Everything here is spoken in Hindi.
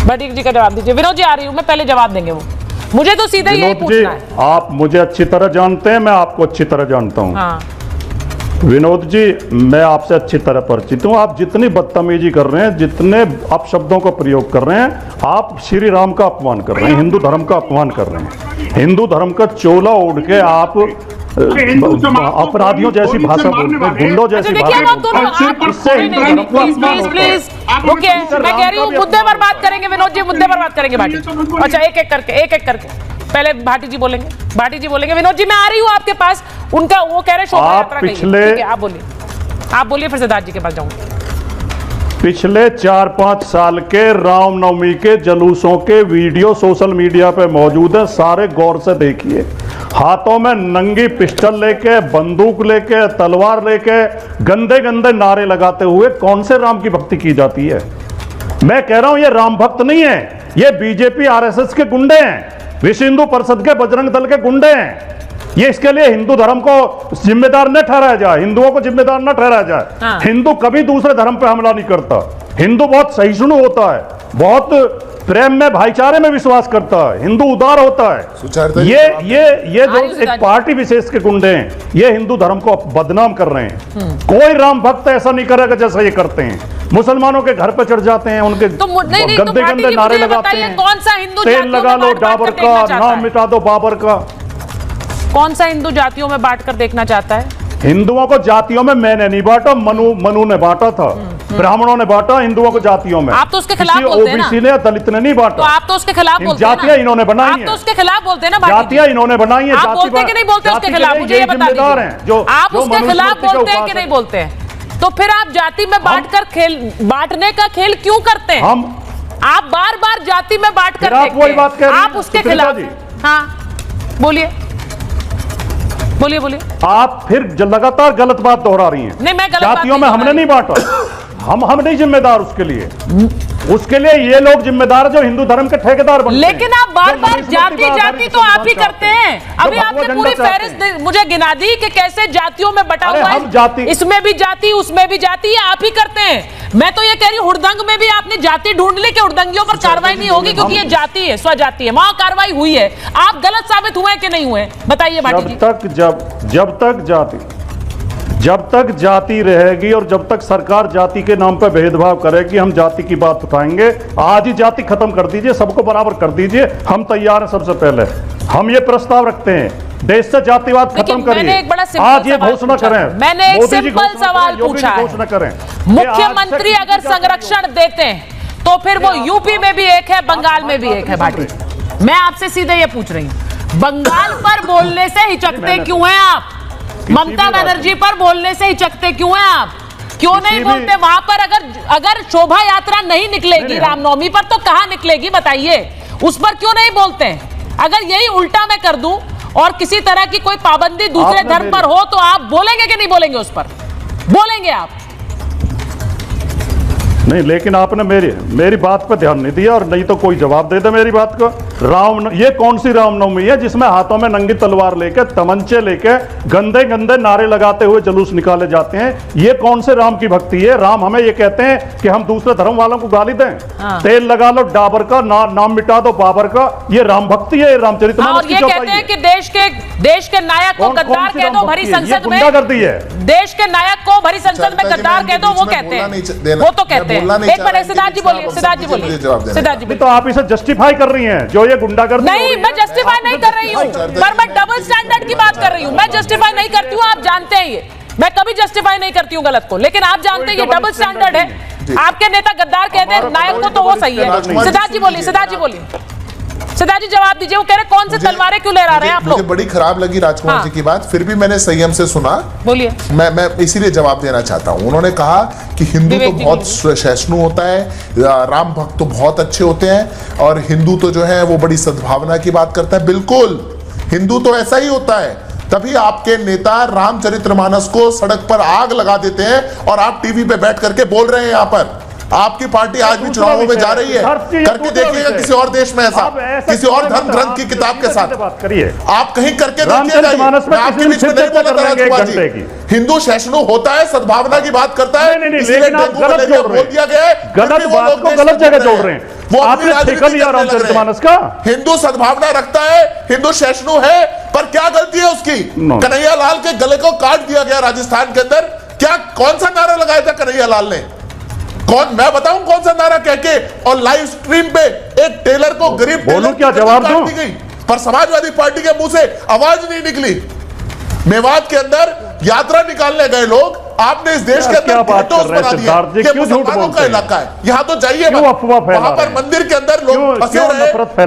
भाटी जी का जवाब दीजिए। विनोद जी आ रही हूँ मैं, पहले जवाब देंगे वो, मुझे तो सीधा यही पूछना है। आप मुझे अच्छी तरह जानते हैं, मैं आपको अच्छी तरह जानता हूँ। हाँ। विनोद जी, मैं आपसे अच्छी तरह परिचित हूँ। आप जितनी बदतमीजी कर रहे हैं, जितने अपशब्दों का प्रयोग कर रहे हैं, आप श्री राम का अपमान कर रहे हैं, हिंदू धर्म का अपमान कर रहे हैं। हिंदू धर्म का चोला ओढ़ के आप अपराधियों जैसी भाषा बोलते हैं, गुंडों जैसी भाषा बोलते हैं। इससे हिंदू धर्म को अपमान हो रहा है। रुकिए, मैं कह रही हूँ मुद्दे पर बात करेंगे विनोद जी, मुद्दे पर बात करेंगे भाटी। अच्छा, एक एक करके पहले भाटी जी बोलेंगे, विनोद जी मैं आ रही हूँ आपके पास। उनका वो कह रहे शोभा यात्रा पिछले आप बोलिए फिर सिद्धार्थ जी के पास जाऊंगा। पिछले 4-5 साल के रामनवमी के जुलूसों के वीडियो सोशल मीडिया पे मौजूद है, सारे गौर से देखिए। हाथों में नंगी पिस्टल लेके, बंदूक लेके, तलवार लेके, गंदे गंदे नारे लगाते हुए कौन से राम की भक्ति की जाती है? मैं कह रहा हूं ये राम भक्त नहीं है, ये बीजेपी आरएसएस के गुंडे हैं, विश्व हिंदू परिषद के बजरंग दल के गुंडे हैं। ये इसके लिए हिंदू धर्म को जिम्मेदार न ठहराया जाए, हिंदुओं को जिम्मेदार न ठहराया जाए। हाँ। हिंदू कभी दूसरे धर्म पे हमला नहीं करता। हिंदू बहुत सहिष्णु होता है, बहुत प्रेम में, भाईचारे में विश्वास करता है, हिंदू उदार होता है। ये जो एक पार्टी विशेष के गुंडे हैं, ये हिंदू धर्म को बदनाम कर रहे हैं। कोई राम भक्त ऐसा नहीं करेगा जैसा ये करते हैं। मुसलमानों के घर पे चढ़ जाते हैं, उनके गंदे गंदे नारे लगाते हैं। कौन सा हिंदू तेल लगा लो डाबर का, नाम मिटा दो बाबर का। कौन सा हिंदू जातियों में बांट कर देखना चाहता है? हिंदुओं को जातियों में मैंने नहीं बांटा, मनु ने बांटा था। ब्राह्मणों ने बांटा हिंदुओं को जातियों में। आप तो उसके खिलाफ बोलते हैं ना। ओबीसी ने, दलित ने नहीं बांटा। तो आप तो उसके खिलाफ बोलते हैं ना। जातियां इन्होंने बनाई हैं। आप तो उसके खिलाफ बोलते हैं ना। जातियां इन्होंने बनाई हैं। आप बोलते हैं कि नहीं बोलते उसके खिलाफ? मुझे ये बता दीजिए, आप उसके खिलाफ बोलते हैं कि नहीं बोलते हैं? तो फिर आप जाति में बांटने का खेल क्यों करते हैं? आप बार बार जाति में बांट कर वही बात कह रहे हैं। आप उसके खिलाफ। हाँ बोलिए। आप फिर लगातार गलत बात दोहरा रही हैं। नहीं, मैं गलत जातियों में हमने नहीं बांटा, हम नहीं जिम्मेदार उसके लिए। उसके लिए ये लोग जिम्मेदार जो हिंदू धर्म के ठेकेदार बनते हैं। लेकिन आप बार बार जाति तो आप ही करते हैं। अभी आपने पूरी फहरिस्त मुझे गिना दी कि कैसे जातियों में बटा हुआ है, इसमें भी जाति, उसमें भी जाति, आप ही करते हैं। मैं तो ये कह रही हूँ हुड़दंग में भी आपने जाति ढूंढ ली कि हुड़दंगियों पर कार्रवाई नहीं होगी क्योंकि ये जाति है, स्वजाति है, वहां कार्रवाई हुई है। आप गलत साबित हुए कि नहीं हुए, बताइए भाटी जी। जब तक जाति रहेगी और जब तक सरकार जाति के नाम पर भेदभाव करेगी, हम जाति की बात उठाएंगे। आज ही जाति खत्म कर दीजिए, सबको बराबर कर दीजिए, हम तैयार हैं। सबसे पहले हम ये प्रस्ताव रखते हैं, देश से जातिवाद खत्म करिए। आज ये घोषणा करें, मैंने एक सिंपल सवाल पूछा है, घोषणा करें। मुख्यमंत्री अगर संरक्षण देते हैं तो फिर वो यूपी में भी एक है, बंगाल में भी एक है। भाटी, मैं आपसे सीधे ये पूछ रही हूँ, बंगाल पर बोलने से हिचकते क्यों हैं आप? ममता बनर्जी पर बोलने से हिचकते क्यों हैं आप? क्यों नहीं बोलते? वहां पर अगर शोभा यात्रा नहीं निकलेगी रामनवमी पर तो कहां निकलेगी बताइए? उस पर क्यों नहीं बोलते? अगर यही उल्टा मैं कर दूं और किसी तरह की कोई पाबंदी दूसरे धर्म पर हो तो आप बोलेंगे कि नहीं बोलेंगे? उस पर बोलेंगे आप? नहीं, लेकिन आपने मेरी बात पर ध्यान नहीं दिया, और नहीं तो कोई जवाब दे दे मेरी बात को। ये कौन सी रामनवमी है जिसमें हाथों में नंगी तलवार लेके, तमंचे लेके, गंदे गंदे नारे लगाते हुए जुलूस निकाले जाते हैं? ये कौन से राम की भक्ति है? राम हमें ये कहते हैं कि हम दूसरे धर्म वालों को गाली दें? तेल लगा लो डाबर का, नाम मिटा दो बाबर का, ये राम भक्ति है? रामचरितमानस की ये कहते हैं कि देश के नायक को गद्दार कह दो भरी संसद में, गुंडागर्दी है। देश के नायक को भरी संसद में गद्दार कह दो, वो कहते हैं, वो तो कहते हैं। एक मिनट, सिद्धार्थ जी बोलिए। तो आप इसे जस्टिफाई कर रही हैं जो ये गुंडागर्दी? नहीं, मैं जस्टिफाई नहीं कर रही हूँ, पर मैं डबल स्टैंडर्ड की बात कर रही हूँ। मैं जस्टिफाई नहीं करती हूँ, आप जानते हैं ये। मैं कभी जस्टिफाई नहीं करती हूँ गलत को, लेकिन आप जानते हैं ये डबल स्टैंडर्ड है। आपके नेता गद्दार कहते हैं नायक को, तो वो सही है। सिद्धार्थ जी बोलिए। सिद्धार्थ जी जवाब दीजिए। वो कह रहे कौन से तलवारें क्यों लहरा रहे हैं आप लोग? मुझे बड़ी खराब लगी राजकुमार जी की बात, फिर भी मैंने संयम से सुना। बोलिए। मैं इसीलिए जवाब देना चाहता हूं। उन्होंने कहा कि हिंदू तो बहुत सहिष्णु होता है, राम भक्त तो बहुत अच्छे होते हैं, और हिंदू तो जो है वो बड़ी सद्भावना की बात करता है। बिल्कुल, हिंदू तो ऐसा ही होता है। तभी आपके नेता रामचरितमानस को सड़क पर आग लगा देते हैं और आप टीवी पे बैठ करके बोल रहे हैं। यहाँ पर आपकी पार्टी आज भी चुनावों में जा रही है, करके देखिएगा किसी और देश में ऐसा, किसी और धर्म ग्रंथ की किताब के साथ बात करिए। आप कहीं करके देखिएगा। मैं आपके बीच में नहीं बोला था राजकुमार जी, हिंदू सहिष्णु होता है, सद्भावना की बात करता है, इसलिए बोल दिया गया है। गलत बात को गलत जगह जोड़ रहे हैं। वो अपनी आपने राजनीति ठेका लिया करने लग रहे हैं। रामचरितमानस का? हिंदू सद्भावना रखता है, हिंदू सहिष्णु है, पर क्या गलती है उसकी? No. कन्हैया लाल के गले को काट दिया गया राजस्थान के अंदर। क्या कौन सा नारा लगाया था कन्हैया लाल ने? मैं बताऊं कौन सा नारा कह के? और लाइव स्ट्रीम पे एक टेलर को गरीब बोलूं टेलर की क्या, जवाब गर्दन दूं? काट दी गई, पर समाजवादी पार्टी के मुंह से आवाज नहीं निकली। मेवात के अंदर यात्रा निकालने गए लोग, आपने इस देश के क्या अंदर बात कर गेटोस रहे हैं बना दिए सिद्धार्थ जी? कि क्यों झूठ मुसलमानों बोलते का हैं? इलाका है, यहां तो जाइए क्यों मत। अफवाह फैला वहां पर रहे हैं? मंदिर के अंदर लोग फंसे क्यों रहे, नफरत फैला